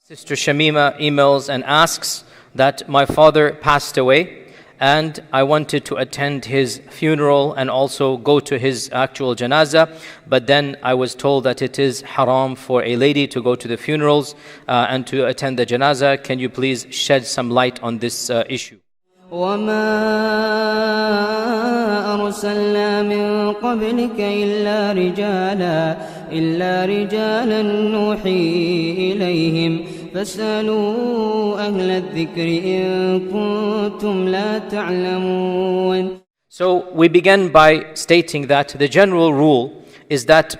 Sister Shamima emails and asks that my father passed away and I wanted to attend his funeral and also go to his actual janazah, but then I was told that it is haram for a lady to go to the funerals and to attend the janazah. Can you please shed some light on this issue? وما أرسلنا من قبلك إلا رجالا نوحي إليهم فاسألوا أهل الذكر إن كنتم لا تعلمون. So we begin by stating that the general rule is that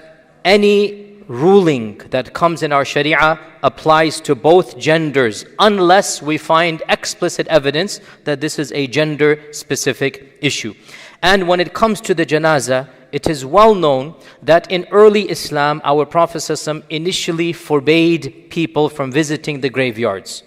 any ruling that comes in our Sharia applies to both genders unless we find explicit evidence that this is a gender-specific issue. And when it comes to the janazah, it is well known that in early Islam, our Prophet ﷺ initially forbade people from visiting the graveyards.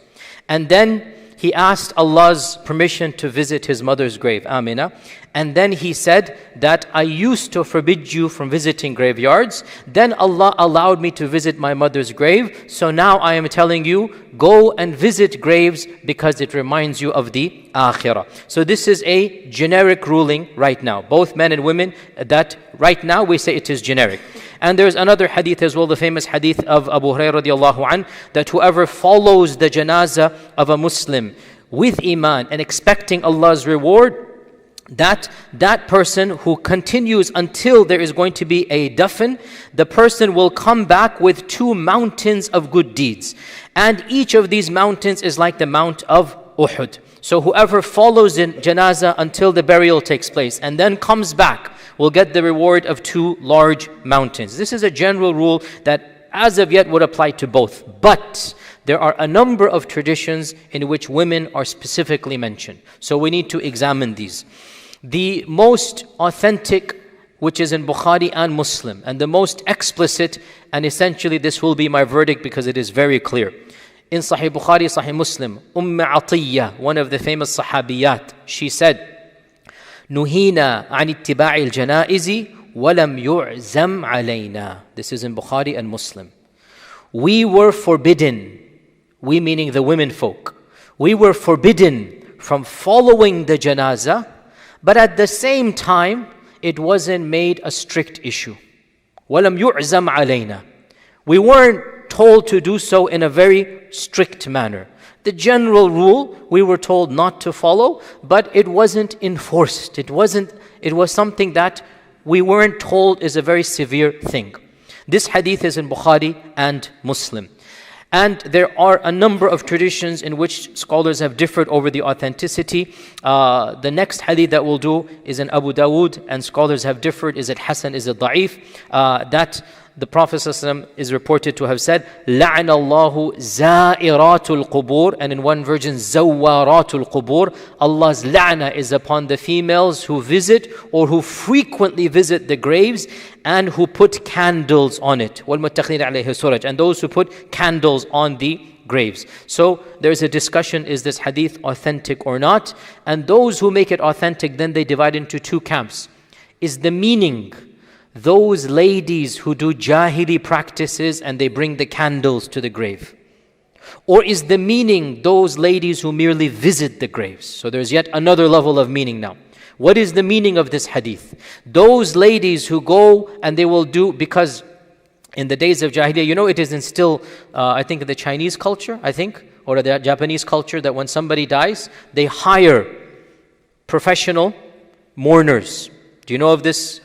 And then he asked Allah's permission to visit his mother's grave, Amina. And then he said that I used to forbid you from visiting graveyards. Then Allah allowed me to visit my mother's grave. So now I am telling you, go and visit graves because it reminds you of the akhirah. So this is a generic ruling right now. Both men and women, that right now we say it is generic. And there's another hadith as well, the famous hadith of Abu Hurairah radiallahu anh, that whoever follows the janazah of a Muslim with iman and expecting Allah's reward, that person who continues until there is going to be a dafn, the person will come back with 2 mountains of good deeds. And each of these mountains is like the Mount of Uhud. So whoever follows in janazah until the burial takes place and then comes back will get the reward of 2 large mountains. This is a general rule that as of yet would apply to both. But there are a number of traditions in which women are specifically mentioned. So we need to examine these. The most authentic, which is in Bukhari and Muslim, and the most explicit, and essentially this will be my verdict because it is very clear. In Sahih Bukhari, Sahih Muslim, Atiyya, one of the famous Sahabiyat, she said, Nuhina an ittiba'il janaizi walam yu'zam alayna. This is in Bukhari and Muslim. We were forbidden, we meaning the women folk, we were forbidden from following the janazah, but at the same time, it wasn't made a strict issue. وَلَمْ يُعْزَمْ عَلَيْنَا. We weren't told to do so in a very strict manner. The general rule, we were told not to follow, but it wasn't enforced. It was something that we weren't told is a very severe thing. This hadith is in Bukhari and Muslim. And there are a number of traditions in which scholars have differed over the authenticity. The next hadith that we'll do is in Abu Dawood, and scholars have differed. Is it Hasan, is it Da'if? That the Prophet ﷺ is reported to have said, لَعْنَ اللَّهُ زَائِرَاتُ الْقُبُورِ, and in one version, زَوَّارَاتُ الْقُبُورِ. Allah's la'na is upon the females who visit or who frequently visit the graves and who put candles on it. وَالْمُتَّخِذِينَ عَلَيْهِ سُرَجٍ, and those who put candles on the graves. So there's a discussion, is this hadith authentic or not? And those who make it authentic, then they divide into 2 camps. Is the meaning those ladies who do jahili practices and they bring the candles to the grave? Or is the meaning those ladies who merely visit the graves? So there's yet another level of meaning now. What is the meaning of this hadith? Those ladies who go and they will do, because in the days of Jahiliyyah, you know, it is instilled, I think in the Chinese culture, or the Japanese culture, that when somebody dies, they hire professional mourners. Do you know of this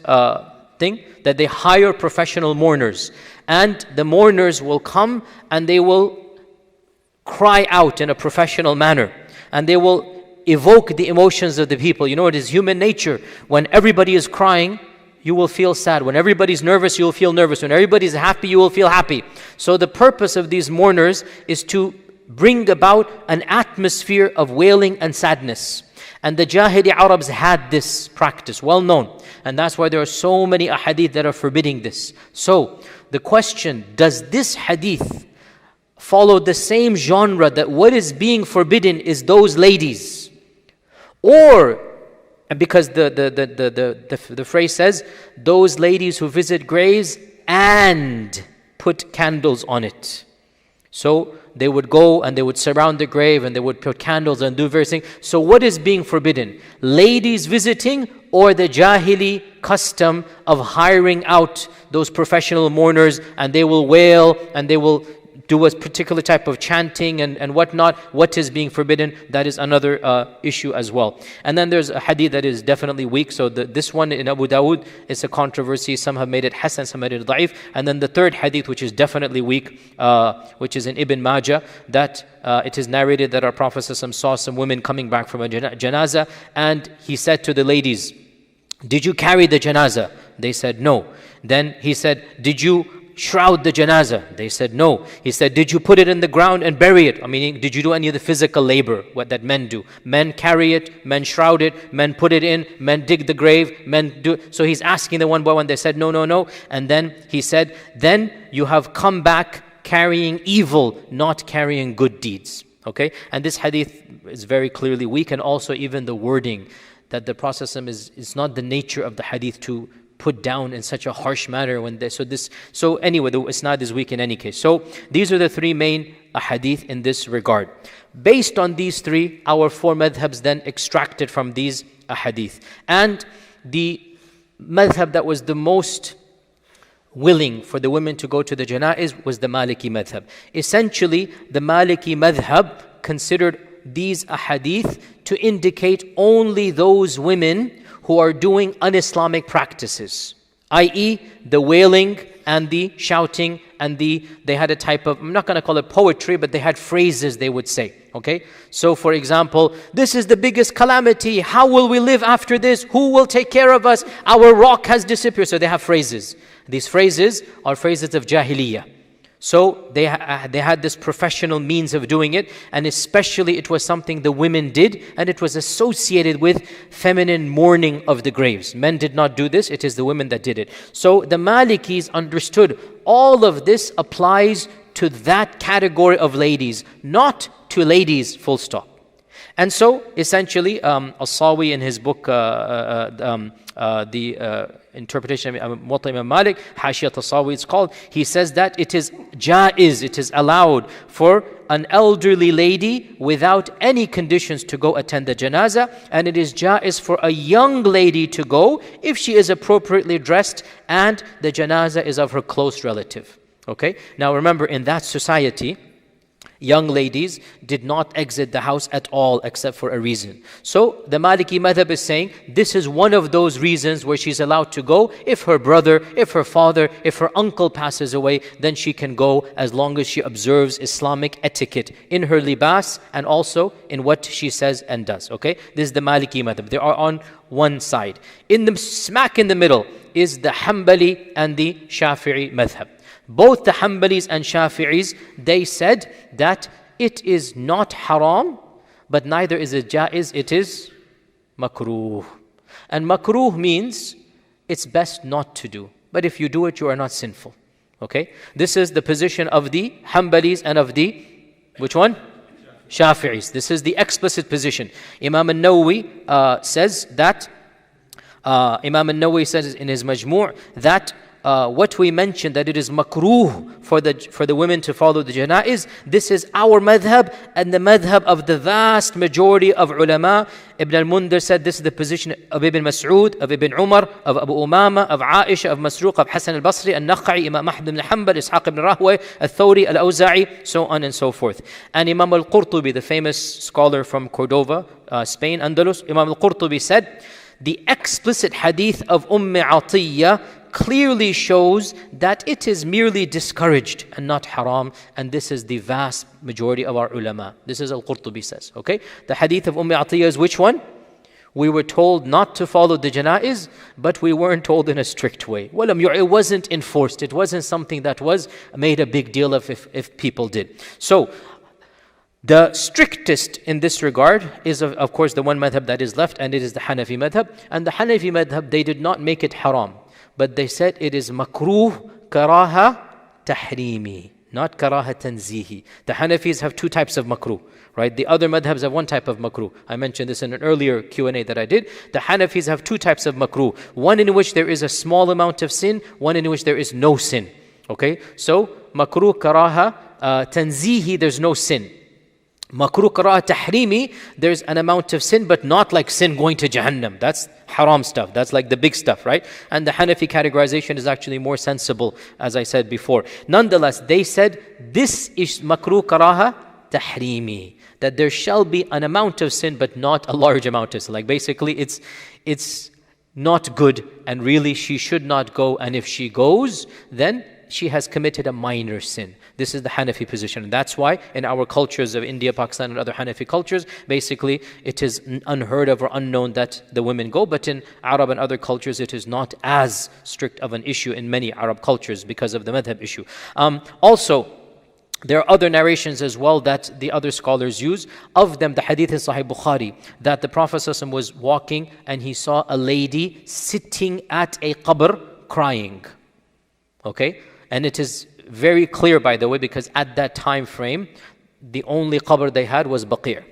thing? That they hire professional mourners. And the mourners will come and they will cry out in a professional manner. And they will evoke the emotions of the people. You know, it is human nature. When everybody is crying, you will feel sad. When everybody's nervous, you will feel nervous. When everybody's happy, you will feel happy. So the purpose of these mourners is to bring about an atmosphere of wailing and sadness. And the Jahili Arabs had this practice, well known. And that's why there are so many ahadith that are forbidding this. So the question, does this hadith follow the same genre that what is being forbidden is those ladies? Or, because the phrase says, those ladies who visit graves and put candles on it. So they would go and they would surround the grave and they would put candles and do various things. So what is being forbidden? Ladies visiting, or the jahili custom of hiring out those professional mourners, and they will wail and they will do a particular type of chanting and whatnot. What is being forbidden? That is another issue as well. And then there's a hadith that is definitely weak. So this one in Abu Dawood is a controversy. Some have made it hasan, some made it da'if. And then the third hadith, which is definitely weak, which is in Ibn Majah, that it is narrated that our Prophet ﷺ saw some women coming back from a janazah, and he said to the ladies, "Did you carry the janazah?" They said, "No." Then he said, "Did you shroud the janazah?" They said, "No." He said, "Did you put it in the ground and bury it?" I mean, did you do any of the physical labor, what that men do? Men carry it, men shroud it, men put it in, men dig the grave, men do. So he's asking them one by one. They said, "No, no, no." And then he said, "Then you have come back carrying evil, not carrying good deeds." Okay? And this hadith is very clearly weak, and also even the wording that the Prophet is not the nature of the hadith to put down in such a harsh manner when they, so anyway, the isnad is weak in any case. So these are the three main hadith in this regard. Based on these three, our four madhabs then extracted from these hadith. And the madhab that was the most willing for the women to go to the janaiz was the Maliki madhab. Essentially, the Maliki madhab considered these ahadith to indicate only those women who are doing un-Islamic practices, i.e. the wailing and the shouting and they had a type of, I'm not going to call it poetry, but they had phrases they would say, okay? So for example, "This is the biggest calamity, how will we live after this? Who will take care of us? Our rock has disappeared." So they have phrases. These phrases are phrases of jahiliyyah. So they had this professional means of doing it, and especially it was something the women did, and it was associated with feminine mourning of the graves. Men did not do this, it is the women that did it. So the Malikis understood all of this applies to that category of ladies, not to ladies, full stop. And so essentially, As-Sawi in his book, the interpretation of Muwatta Imam Malik, Hashiyat As-Sawi it's called, he says that it is jaiz, it is allowed for an elderly lady without any conditions to go attend the janazah, and it is jaiz for a young lady to go if she is appropriately dressed and the janazah is of her close relative. Okay? Now remember, in that society, young ladies did not exit the house at all except for a reason. So the Maliki madhab is saying this is one of those reasons where she's allowed to go. If her brother, if her father, if her uncle passes away, then she can go as long as she observes Islamic etiquette in her libas and also in what she says and does. Okay, this is the Maliki madhab. They are on one side. In the smack in the middle is the Hanbali and the Shafi'i madhab. Both the Hanbalis and Shafi'is, they said that it is not haram, but neither is it jaiz, it is makruh. And makruh means it's best not to do. But if you do it, you are not sinful. Okay? This is the position of the Hanbalis and of the, which one? Shafi'is. This is the explicit position. Imam al-Nawawi says that, Imam al-Nawawi says in his Majmu' that what we mentioned, that it is makruh for the women to follow the janaiz, this is our madhab and the madhab of the vast majority of ulama. Ibn al-Mundhir said this is the position of Ibn Mas'ud, of Ibn Umar, of Abu Umama, of Aisha, of Masruq, of Hasan al-Basri, al-Naqai, Imam Ahmad ibn Hanbal, Ishaq ibn Rahway, al-Thawri, al-Awza'i, so on and so forth. And Imam al-Qurtubi, the famous scholar from Cordova, Spain, Andalus, Imam al-Qurtubi said, the explicit hadith of Atiyya clearly shows that it is merely discouraged and not haram, and this is the vast majority of our ulama. This is Al-Qurtubi says, okay? The hadith of Atiyya is which one? We were told not to follow the janaiz, but we weren't told in a strict way. It wasn't enforced. It wasn't something that was made a big deal of if people did. So, the strictest in this regard is of course the one madhab that is left, and it is the Hanafi madhab. And the Hanafi madhab, they did not make it haram, but they said it is makruh karaha tahrimi, not karaha tanzihi. The Hanafis have two types of makruh, right? The other madhabs have one type of makruh. I mentioned this in an earlier Q&A that I did. The Hanafis have two types of makruh. One in which there is a small amount of sin, one in which there is no sin. Okay? So, makruh karaha tanzihi, there's no sin. Makruh karaha tahrimi, there's an amount of sin, but not like sin going to Jahannam. That's haram stuff. That's like the big stuff, right? And the Hanafi categorization is actually more sensible, as I said before. Nonetheless, they said this is makruh karaha tahrimi, that there shall be an amount of sin, but not a large amount of sin. Like basically, it's not good, and really she should not go. And if she goes, then she has committed a minor sin. This is the Hanafi position. And that's why in our cultures of India, Pakistan, and other Hanafi cultures, basically it is unheard of or unknown that the women go. But in Arab and other cultures, it is not as strict of an issue in many Arab cultures because of the madhab issue. Also, there are other narrations as well that the other scholars use. Of them, the hadith in Sahih Bukhari, that the Prophet ﷺ was walking and he saw a lady sitting at a qabr crying. Okay? And it is very clear, by the way, because at that time frame, the only qabr they had was Baqi'.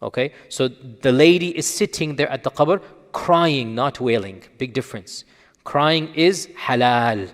Okay? So the lady is sitting there at the qabr crying, not wailing. Big difference. Crying is halal.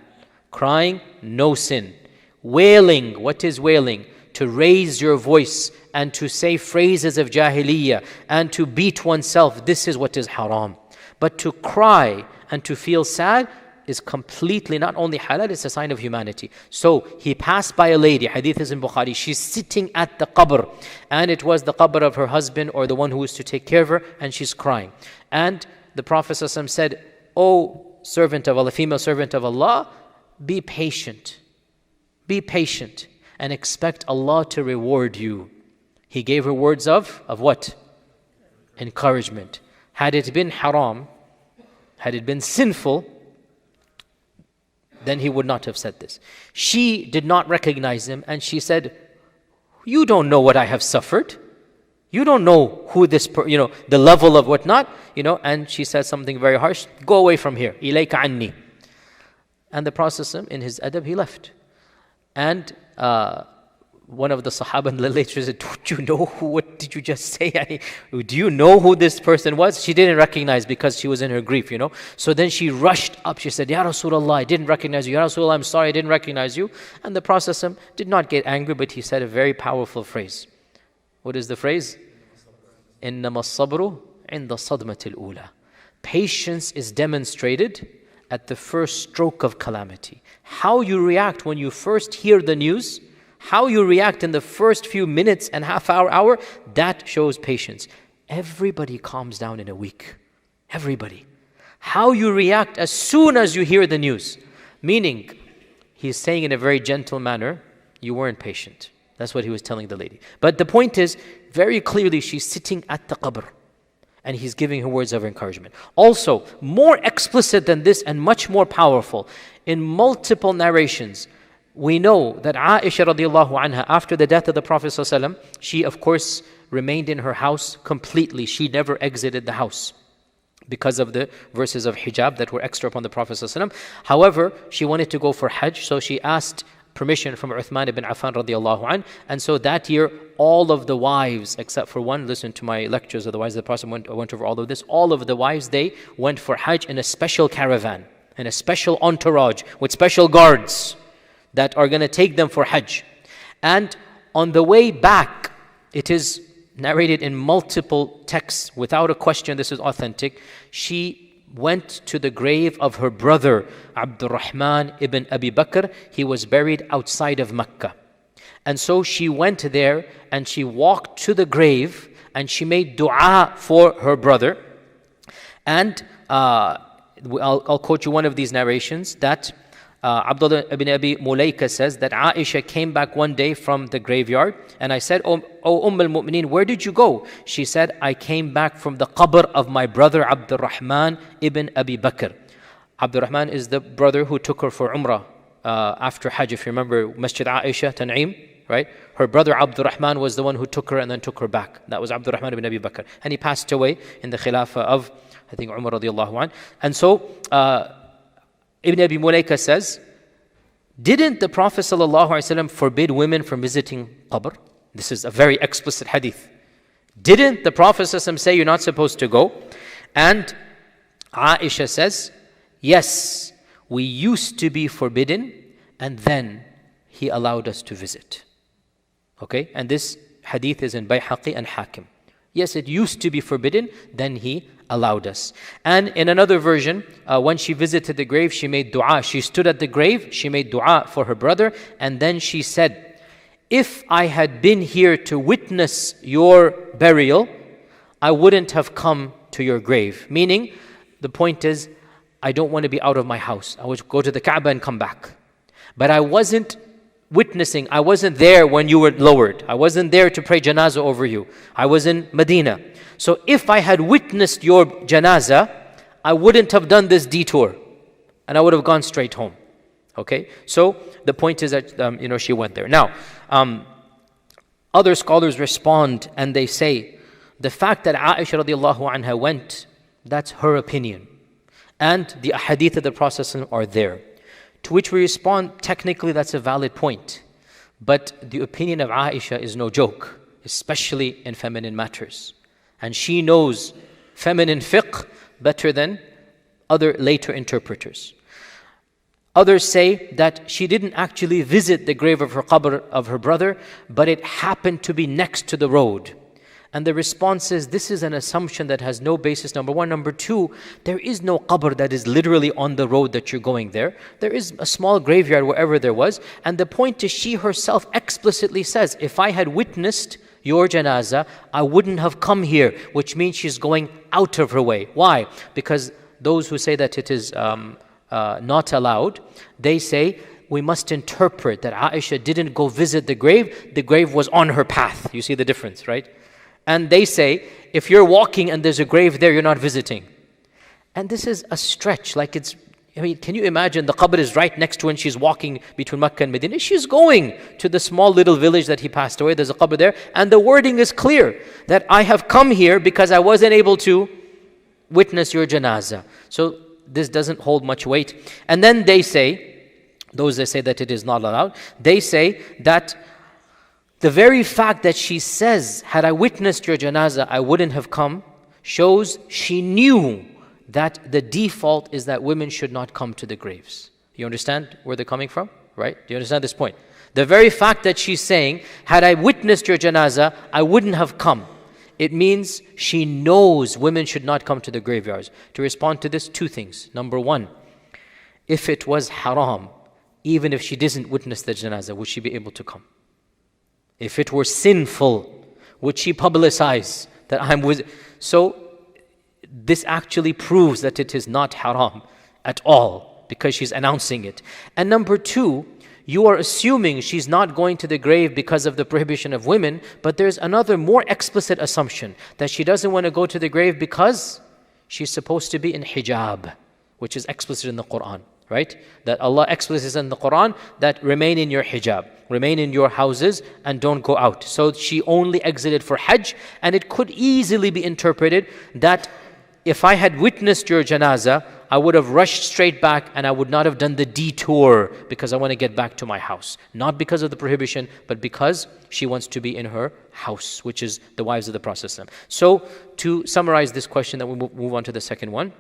Crying, no sin. Wailing, what is wailing? To raise your voice and to say phrases of jahiliyyah and to beat oneself, this is what is haram. But to cry and to feel sad is completely not only halal, it's a sign of humanity. So he passed by a lady, hadith is in Bukhari, she's sitting at the qabr, and it was the qabr of her husband or the one who was to take care of her, and she's crying. And the Prophet ﷺ said, "O servant of Allah, female servant of Allah, be patient. Be patient and expect Allah to reward you." He gave her words of what? Encouragement. Had it been haram, had it been sinful, then he would not have said this. She did not recognize him, and she said, "You don't know what I have suffered. You don't know who this, the level of whatnot, And she said something very harsh. "Go away from here. Ilayka anni." And the Prophet, in his adab, he left. And one of the Sahaba later said, "Don't you know what did you just say? Do you know who this person was?" She didn't recognize because she was in her grief, So then she rushed up. She said, "Ya Rasulullah, I didn't recognize you. Ya Rasulullah, I'm sorry, I didn't recognize you." And the Prophet did not get angry, but he said a very powerful phrase. What is the phrase? إِنَّمَا الصَّبْرُ عِنْدَ الصَّدْمَةِ الْأُولَى. Patience is demonstrated at the first stroke of calamity. How you react when you first hear the news, how you react in the first few minutes and half hour, that shows patience. Everybody calms down in a week. Everybody. How you react as soon as you hear the news. Meaning, he's saying in a very gentle manner, you weren't patient. That's what he was telling the lady. But the point is, very clearly, she's sitting at the qabr. And he's giving her words of encouragement. Also, more explicit than this and much more powerful, in multiple narrations, we know that Aisha radiallahu anha, after the death of the Prophet ﷺ, she of course remained in her house completely. She never exited the house because of the verses of hijab that were extra upon the Prophet ﷺ. However, she wanted to go for Hajj, so she asked permission from Uthman ibn Affan radiallahu anh. And so that year, all of the wives, except for one, listen to my lectures, otherwise the Prophet went over all of this, all of the wives, they went for Hajj in a special caravan, in a special entourage, with special guards that are going to take them for Hajj. And on the way back, it is narrated in multiple texts, without a question, this is authentic, she went to the grave of her brother, Abdurrahman ibn Abi Bakr. He was buried outside of Mecca. And so she went there and she walked to the grave and she made dua for her brother. And I'll quote you one of these narrations that Abdullah ibn Abi Mulaika says that Aisha came back one day from the graveyard and I said, "O al-Mu'mineen, where did you go?" She said, "I came back from the qabr of my brother Abdurrahman ibn Abi Bakr." Abdurrahman is the brother who took her for Umrah after Hajj. If you remember Masjid Aisha, Tan'im, right? Her brother Abdurrahman was the one who took her and then took her back. That was Abdurrahman ibn Abi Bakr. And he passed away in the Khilafah of, I think, Umar radiallahu anh. And so, Ibn Abi Mulaika says, didn't the Prophet ﷺ forbid women from visiting qabr? This is a very explicit hadith. Didn't the Prophet ﷺ say you're not supposed to go? And Aisha says, yes, we used to be forbidden and then he allowed us to visit. Okay, and this hadith is in Bayhaqi and Hakim. Yes, it used to be forbidden, then he allowed us. And in another version, when she visited the grave, she made dua. She stood at the grave, she made dua for her brother, and then she said, if I had been here to witness your burial, I wouldn't have come to your grave. Meaning, the point is, I don't want to be out of my house. I would go to the Kaaba and come back. But I wasn't witnessing, I wasn't there when you were lowered. I wasn't there to pray janazah over you. I was in Medina. So if I had witnessed your janazah, I wouldn't have done this detour. And I would have gone straight home. Okay? So the point is that, she went there. Now, other scholars respond and they say, the fact that Aisha radiallahu anha went, that's her opinion. And the hadith of the Prophet are there. To which we respond, technically that's a valid point. But the opinion of Aisha is no joke, especially in feminine matters. And she knows feminine fiqh better than other later interpreters. Others say that she didn't actually visit the grave of her qabr of her brother, but it happened to be next to the road. And the response is, this is an assumption that has no basis, number one. Number two, there is no qabr that is literally on the road that you're going there. There is a small graveyard wherever there was. And the point is, she herself explicitly says, if I had witnessed your janazah, I wouldn't have come here, which means she's going out of her way. Why? Because those who say that it is not allowed, they say, we must interpret that Aisha didn't go visit the grave was on her path. You see the difference, right? And they say, if you're walking and there's a grave there, you're not visiting. And this is a stretch. Can you imagine the qabr is right next to when she's walking between Makkah and Medina? She's going to the small little village that he passed away. There's a qabr there. And the wording is clear, that I have come here because I wasn't able to witness your janazah. So this doesn't hold much weight. And then they say, those that say that it is not allowed, they say that the very fact that she says, had I witnessed your janazah, I wouldn't have come, shows she knew that the default is that women should not come to the graves. You understand where they're coming from? Right? Do you understand this point? The very fact that she's saying, had I witnessed your janazah, I wouldn't have come. It means she knows women should not come to the graveyards. To respond to this, two things. Number one, if it was haram, even if she didn't witness the janazah, would she be able to come? If it were sinful, would she publicize that I'm with? So this actually proves that it is not haram at all, because she's announcing it. And number two, you are assuming she's not going to the grave because of the prohibition of women, but there's another more explicit assumption, that she doesn't want to go to the grave because she's supposed to be in hijab, which is explicit in the Quran, right? That Allah explicit in the Quran that remain in your hijab, remain in your houses and don't go out. So she only exited for Hajj, and it could easily be interpreted that if I had witnessed your janazah, I would have rushed straight back and I would not have done the detour because I want to get back to my house. Not because of the prohibition, but because she wants to be in her house, which is the wives of the Prophet. So to summarize this question, then we move on to the second one.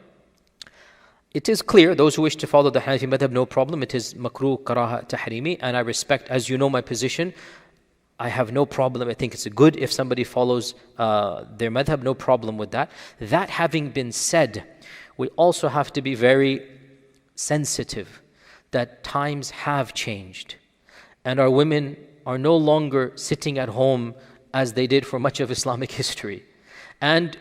It is clear, those who wish to follow the Hanafi madhab, no problem. It is makruh, karaha, tahrimi, and I respect, as you know my position, I have no problem. I think it's good if somebody follows their madhab, no problem with that. That having been said, we also have to be very sensitive that times have changed and our women are no longer sitting at home as they did for much of Islamic history. And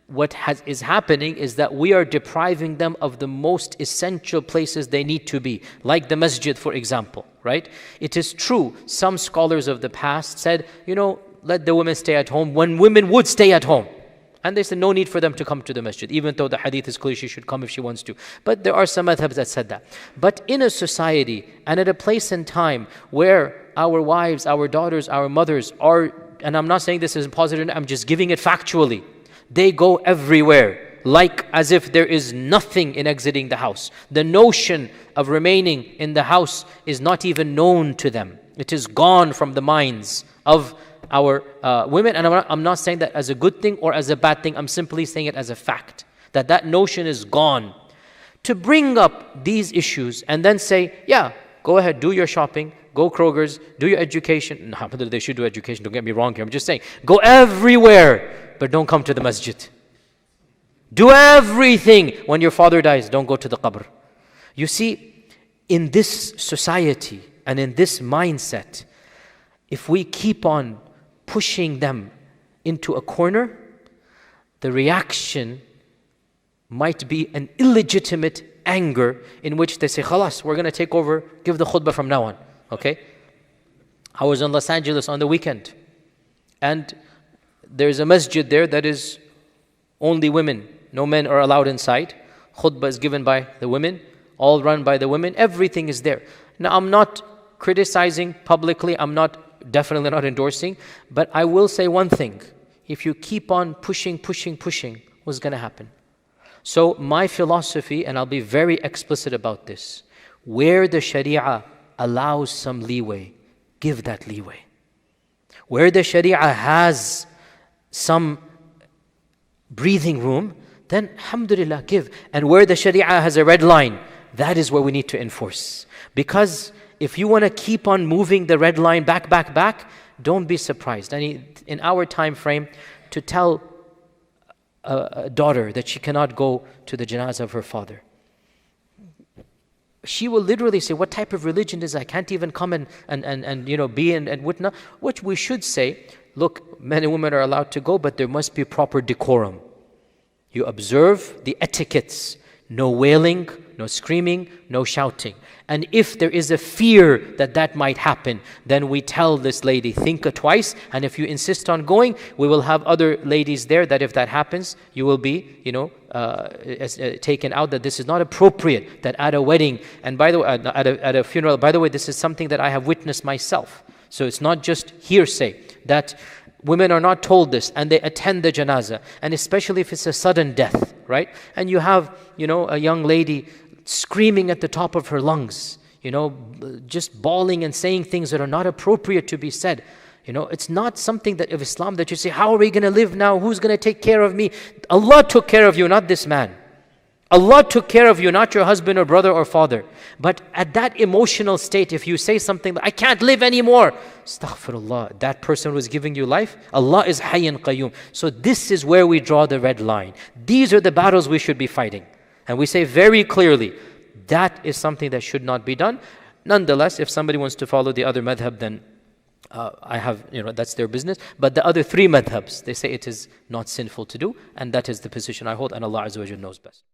what is happening is that we are depriving them of the most essential places they need to be, like the masjid, for example, right? It is true, some scholars of the past said, let the women stay at home when women would stay at home. And they said no need for them to come to the masjid, even though the hadith is clear she should come if she wants to. But there are some madhabs that said that. But in a society and at a place and time where our wives, our daughters, our mothers are, and I'm not saying this is positive, I'm just giving it factually, they go everywhere, like as if there is nothing in exiting the house. The notion of remaining in the house is not even known to them. It is gone from the minds of our women. And I'm not saying that as a good thing or as a bad thing. I'm simply saying it as a fact, that notion is gone. To bring up these issues and then say, yeah, go ahead, do your shopping, go Kroger's, do your education. Alhamdulillah, they should do education, don't get me wrong here. I'm just saying, go everywhere, but don't come to the masjid. Do everything. When your father dies, don't go to the qabr. You see, in this society and in this mindset, if we keep on pushing them into a corner, the reaction might be an illegitimate anger in which they say, khalas, we're going to take over, give the khutbah from now on. Okay? I was in Los Angeles on the weekend, and there's a masjid there that is only women. No men are allowed inside. Khutbah is given by the women, all run by the women. Everything is there. Now, I'm not criticizing publicly. I'm definitely not endorsing. But I will say one thing. If you keep on pushing, what's going to happen? So my philosophy, and I'll be very explicit about this, where the Sharia allows some leeway, give that leeway. Where the Sharia has some breathing room, then alhamdulillah, give. And where the Sharia has a red line, that is where we need to enforce. Because if you want to keep on moving the red line back, don't be surprised. In our time frame, to tell a daughter that she cannot go to the janazah of her father, she will literally say, what type of religion is that? I can't even come and be and witness. Which we should say, look, men and women are allowed to go, but there must be proper decorum. You observe the etiquettes. No wailing, no screaming, no shouting. And if there is a fear that might happen, then we tell this lady, think twice. And if you insist on going, we will have other ladies there that if that happens, you will be, taken out, that this is not appropriate, that at a wedding, and by the way, at a funeral, by the way, this is something that I have witnessed myself. So it's not just hearsay, that women are not told this and they attend the janazah, and especially if it's a sudden death, right? And you have, a young lady screaming at the top of her lungs, just bawling and saying things that are not appropriate to be said. It's not something that of Islam that you say, how are we going to live now? Who's going to take care of me? Allah took care of you, not this man. Allah took care of you, not your husband or brother or father. But at that emotional state, if you say something like, I can't live anymore, astaghfirullah, that person was giving you life. Allah is Hayy and Qayyum. So this is where we draw the red line. These are the battles we should be fighting. And we say very clearly, that is something that should not be done. Nonetheless, if somebody wants to follow the other madhab, then that's their business. But the other three madhabs, they say it is not sinful to do. And that is the position I hold, and Allah Azza wa Jalla knows best.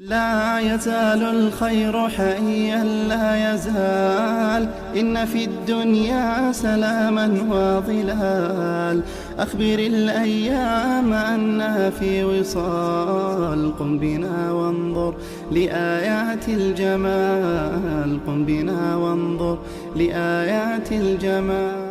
لا يزال الخير حيا لا يزال إن في الدنيا سلاما وظلال أخبر الأيام أنها في وصال قم بنا وانظر لآيات الجمال قم بنا وانظر لآيات الجمال